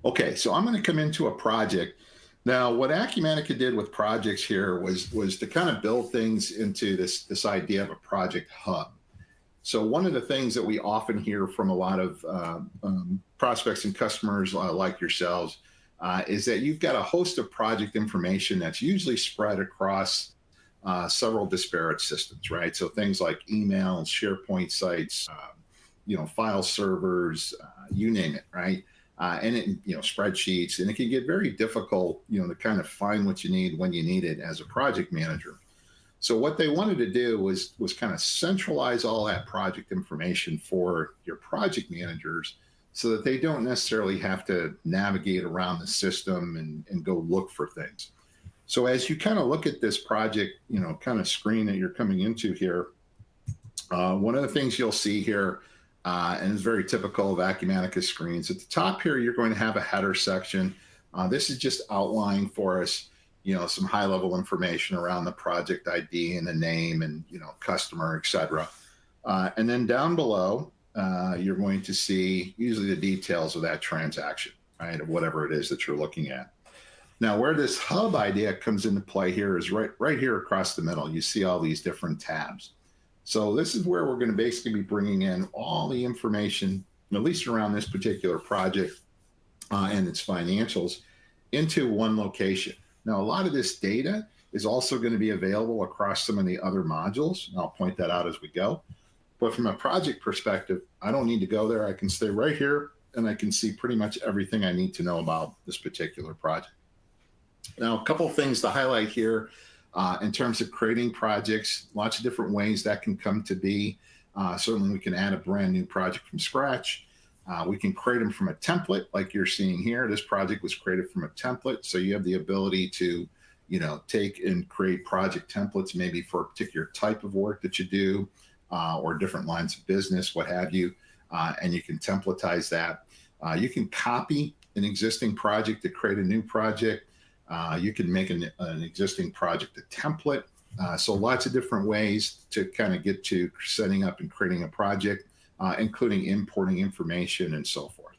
Okay, so I'm going to come into a project. Now, what Acumatica did with projects here was to kind of build things into this idea of a project hub. So one of the things that we often hear from a lot of prospects and customers like yourselves is that you've got a host of project information that's usually spread across several disparate systems, right? So things like email, SharePoint sites, file servers, you name it, right? And it, spreadsheets, and it can get very difficult, to kind of find what you need when you need it as a project manager. So what they wanted to do was kind of centralize all that project information for your project managers so that they don't necessarily have to navigate around the system and go look for things. So as you kind of look at this project, kind of screen that you're coming into here, one of the things you'll see here, and it's very typical of Acumatica screens, at the top here, you're going to have a header section. This is just outlining for us, some high-level information around the project ID and the name and, customer, et cetera. And then down below, you're going to see usually the details of that transaction, right, of whatever it is that you're looking at. Now, where this hub idea comes into play here is right here across the middle. You see all these different tabs. So this is where we're going to basically be bringing in all the information, at least around this particular project and its financials, into one location. Now, a lot of this data is also going to be available across some of the other modules, and I'll point that out as we go. But from a project perspective, I don't need to go there. I can stay right here, and I can see pretty much everything I need to know about this particular project. Now, a couple of things to highlight here in terms of creating projects, lots of different ways that can come to be. Certainly, we can add a brand new project from scratch. We can create them from a template like you're seeing here. This project was created from a template. So you have the ability to, take and create project templates, maybe for a particular type of work that you do or different lines of business, what have you. And you can templatize that. You can copy an existing project to create a new project. You can make an existing project a template. So lots of different ways to kind of get to setting up and creating a project, including importing information and so forth.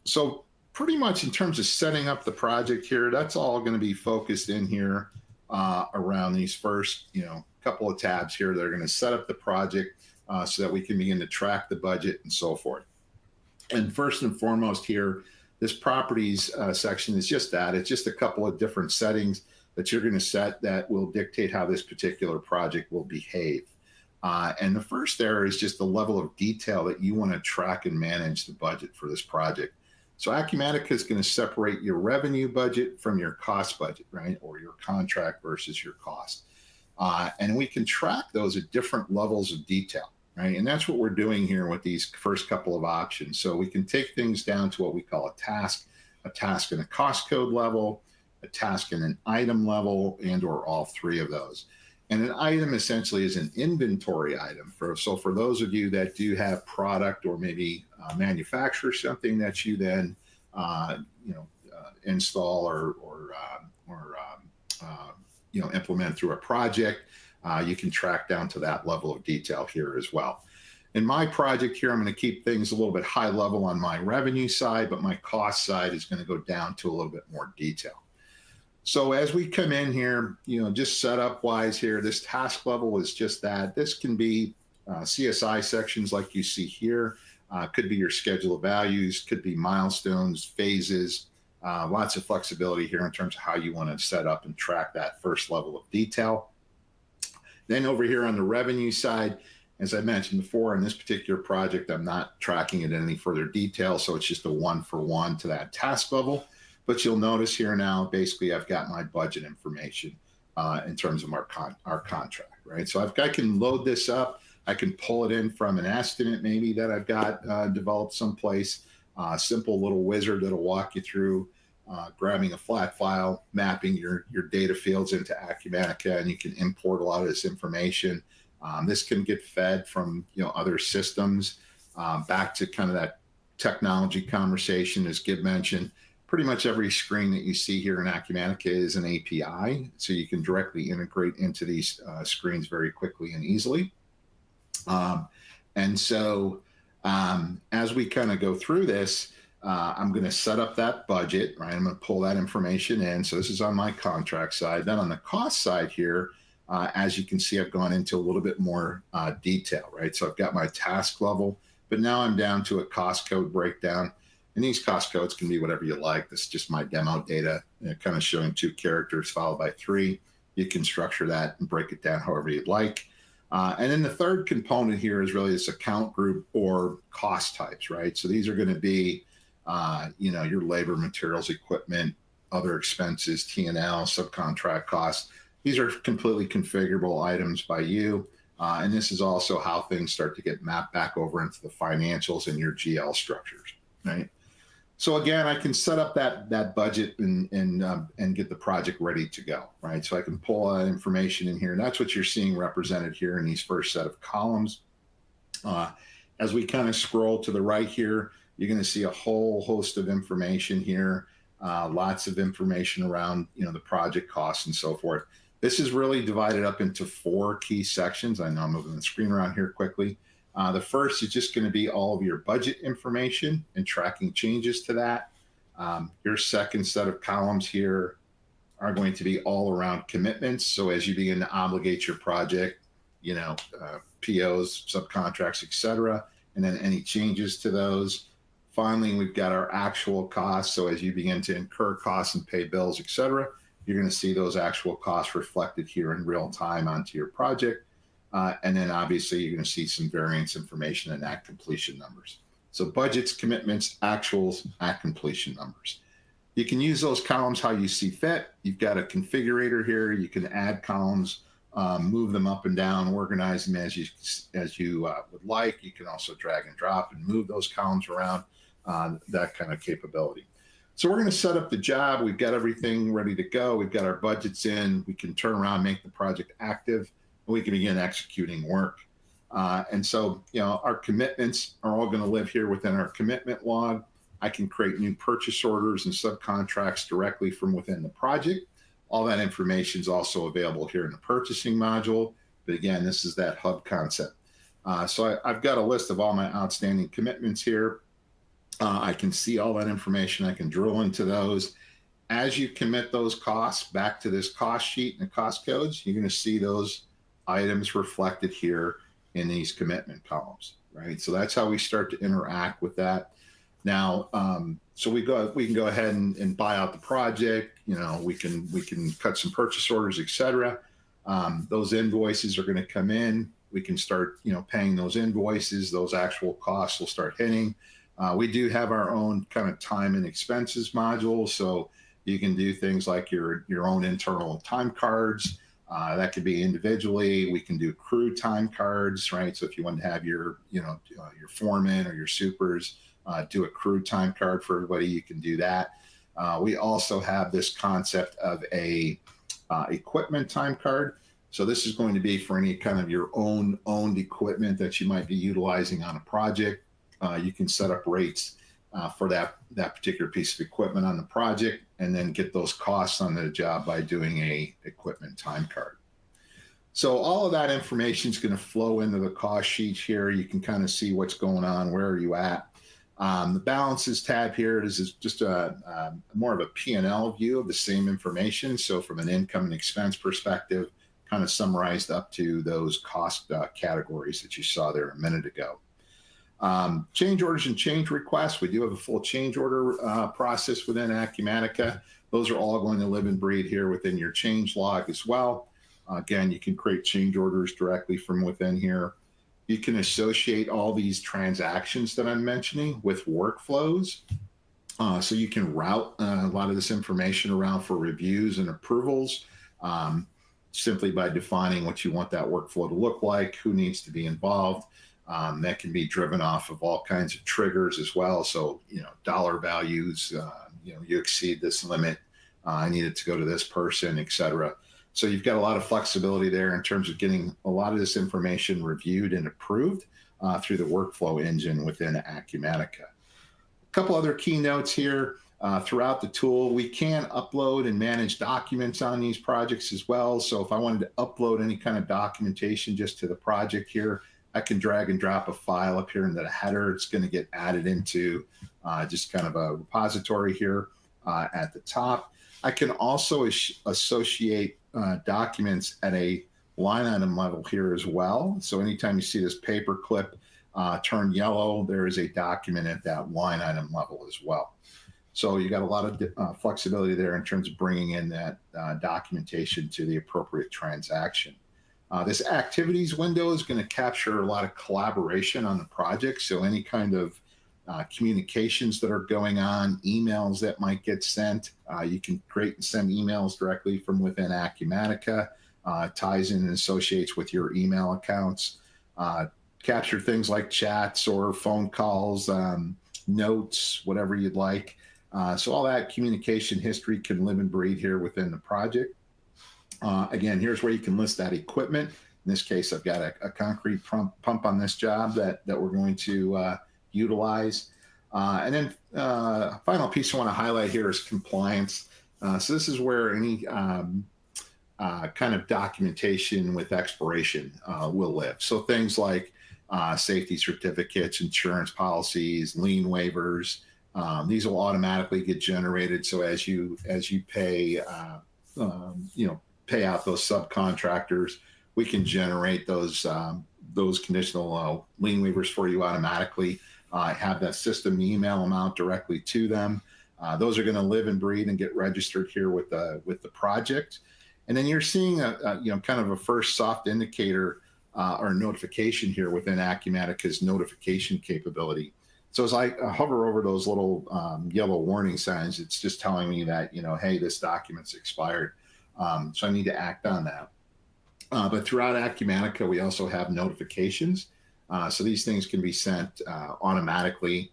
So pretty much in terms of setting up the project here, that's all going to be focused in here around these first, couple of tabs here that are going to set up the project so that we can begin to track the budget and so forth. And first and foremost here, this properties section is just that. It's just a couple of different settings that you're going to set that will dictate how this particular project will behave. And the first there is just the level of detail that you want to track and manage the budget for this project. So Acumatica is going to separate your revenue budget from your cost budget, right? Or your contract versus your cost. And we can track those at different levels of detail, right? And that's what we're doing here with these first couple of options. So we can take things down to what we call a task in a cost code level, a task in an item level, and or all three of those. And an item essentially is an inventory item. So for those of you that do have product or maybe manufacture something that you then install or implement through a project, you can track down to that level of detail here as well. In my project here, I'm going to keep things a little bit high level on my revenue side, but my cost side is going to go down to a little bit more detail. So as we come in here, just setup wise here, this task level is just that. This can be CSI sections like you see here. Could be your schedule of values, could be milestones, phases, lots of flexibility here in terms of how you want to set up and track that first level of detail. Then over here on the revenue side, as I mentioned before, in this particular project, I'm not tracking it in any further detail. So it's just a one-for-one to that task level. But you'll notice here now, basically, I've got my budget information in terms of our contract, right? So I can load this up. I can pull it in from an estimate maybe that I've got developed someplace. Simple little wizard that'll walk you through grabbing a flat file, mapping your data fields into Acumatica, and you can import a lot of this information. This can get fed from other systems back to kind of that technology conversation, as Gib mentioned. Pretty much every screen that you see here in Acumatica is an API, so you can directly integrate into these screens very quickly and easily. And so as we kind of go through this, I'm going to set up that budget, right? I'm going to pull that information in. So this is on my contract side. Then on the cost side here, as you can see, I've gone into a little bit more detail, right? So I've got my task level, but now I'm down to a cost code breakdown. And these cost codes can be whatever you like. This is just my demo data, kind of showing 2 characters followed by 3. You can structure that and break it down however you'd like. And then the third component here is really this account group or cost types, right? So these are going to be, your labor, materials, equipment, other expenses, T&L, subcontract costs. These are completely configurable items by you. And this is also how things start to get mapped back over into the financials and your GL structures, right? So again, I can set up that budget and get the project ready to go, right? So I can pull that information in here, and that's what you're seeing represented here in these first set of columns. As we kind of scroll to the right here, you're going to see a whole host of information here, lots of information around the project costs and so forth. This is really divided up into 4 key sections. I know I'm moving the screen around here quickly. The first is just going to be all of your budget information and tracking changes to that. Your second set of columns here are going to be all around commitments. So as you begin to obligate your project, POs, subcontracts, etc., and then any changes to those. Finally, we've got our actual costs. So as you begin to incur costs and pay bills, etc., you're going to see those actual costs reflected here in real time onto your project. And then obviously you're going to see some variance information and at completion numbers. So budgets, commitments, actuals, at completion numbers. You can use those columns how you see fit. You've got a configurator here. You can add columns, move them up and down, organize them as you would like. You can also drag and drop and move those columns around, that kind of capability. So we're going to set up the job. We've got everything ready to go. We've got our budgets in. We can turn around, make the project active. We can begin executing work. And so, our commitments are all going to live here within our commitment log. I can create new purchase orders and subcontracts directly from within the project. All that information is also available here in the purchasing module. But again, this is that hub concept. So I've got a list of all my outstanding commitments here. I can see all that information. I can drill into those. As you commit those costs back to this cost sheet and the cost codes, you're going to see those items reflected here in these commitment columns, right? So that's how we start to interact with that. Now, so we can go ahead and buy out the project. We can cut some purchase orders, etc. Those invoices are going to come in. We can start, paying those invoices. Those actual costs will start hitting. We do have our own kind of time and expenses module, so you can do things like your own internal time cards. That could be individually. We can do crew time cards, right? So if you want to have your foreman or your supers do a crew time card for everybody, you can do that. We also have this concept of a equipment time card. So this is going to be for any kind of your owned equipment that you might be utilizing on a project. You can set up rates for that particular piece of equipment on the project, and then get those costs on the job by doing a equipment time card. So all of that information is going to flow into the cost sheet here. You can kind of see what's going on, where are you at. The balances tab here is just more of a P&L view of the same information. So from an income and expense perspective, kind of summarized up to those cost categories that you saw there a minute ago. Change orders and change requests. We do have a full change order process within Acumatica. Those are all going to live and breathe here within your change log as well. Again, you can create change orders directly from within here. You can associate all these transactions that I'm mentioning with workflows. So you can route a lot of this information around for reviews and approvals, simply by defining what you want that workflow to look like, who needs to be involved. That can be driven off of all kinds of triggers as well. So, dollar values, you exceed this limit, I need it to go to this person, et cetera. So you've got a lot of flexibility there in terms of getting a lot of this information reviewed and approved through the workflow engine within Acumatica. A couple other key notes here. Throughout the tool, we can upload and manage documents on these projects as well. So if I wanted to upload any kind of documentation just to the project here, I can drag and drop a file up here into the header. It's going to get added into just kind of a repository here at the top. I can also associate documents at a line item level here as well. So anytime you see this paper clip turn yellow, there is a document at that line item level as well. So you got a lot of flexibility there in terms of bringing in that documentation to the appropriate transaction. This activities window is going to capture a lot of collaboration on the project. So any kind of communications that are going on, emails that might get sent, you can create and send emails directly from within Acumatica. Ties in and associates with your email accounts. Capture things like chats or phone calls, notes, whatever you'd like. So all that communication history can live and breathe here within the project. Again, here's where you can list that equipment. In this case, I've got a concrete pump on this job that we're going to utilize. And then final piece I want to highlight here is compliance. So this is where any kind of documentation with expiration will live. So things like safety certificates, insurance policies, lien waivers, these will automatically get generated. So as you pay, pay out those subcontractors, we can generate those conditional lien waivers for you automatically. Have that system email them out directly to them. Those are going to live and breathe and get registered here with the project. And then you're seeing kind of a first soft indicator or notification here within Acumatica's notification capability. So as I hover over those little yellow warning signs, it's just telling me that, hey, this document's expired. So I need to act on that. But throughout Acumatica, we also have notifications. So these things can be sent automatically,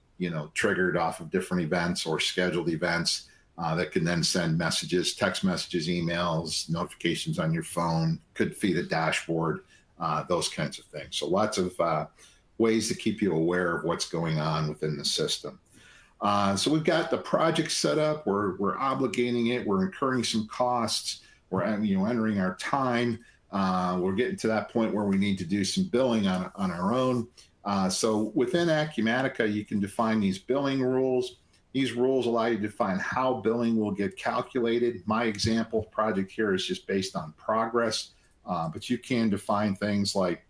triggered off of different events or scheduled events that can then send messages, text messages, emails, notifications on your phone, could feed a dashboard, those kinds of things. So lots of ways to keep you aware of what's going on within the system. So we've got the project set up, we're obligating it, we're incurring some costs, we're entering our time. We're getting to that point where we need to do some billing on our own. So within Acumatica, you can define these billing rules. These rules allow you to define how billing will get calculated. My example project here is just based on progress, but you can define things like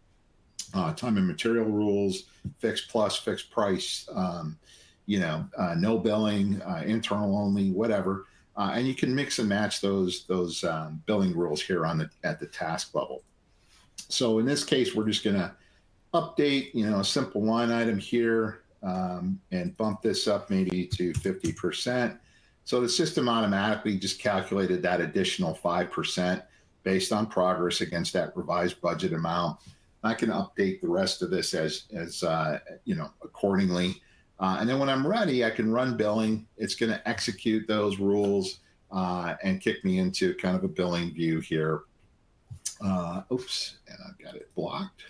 time and material rules, fixed plus, fixed price, no billing, internal only, whatever. And you can mix and match those billing rules here at the task level. So in this case, we're just going to update, a simple line item here and bump this up maybe to 50%. So the system automatically just calculated that additional 5% based on progress against that revised budget amount. I can update the rest of this as accordingly. And then when I'm ready, I can run billing. It's going to execute those rules and kick me into kind of a billing view here. Oops, and I've got it blocked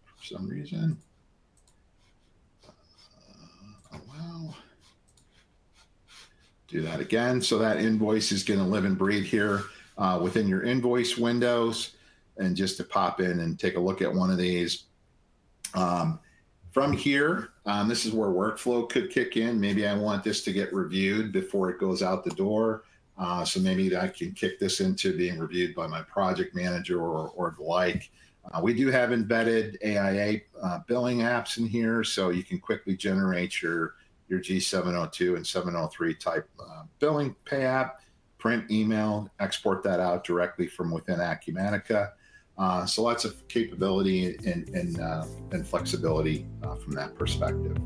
for some reason. Wow. Do that again. So that invoice is going to live and breathe here within your invoice windows. And just to pop in and take a look at one of these. From here, this is where workflow could kick in. Maybe I want this to get reviewed before it goes out the door. So maybe I can kick this into being reviewed by my project manager or the like. We do have embedded AIA billing apps in here, so you can quickly generate your G702 and 703 type billing pay app, print, email, export that out directly from within Acumatica. So lots of capability and flexibility from that perspective.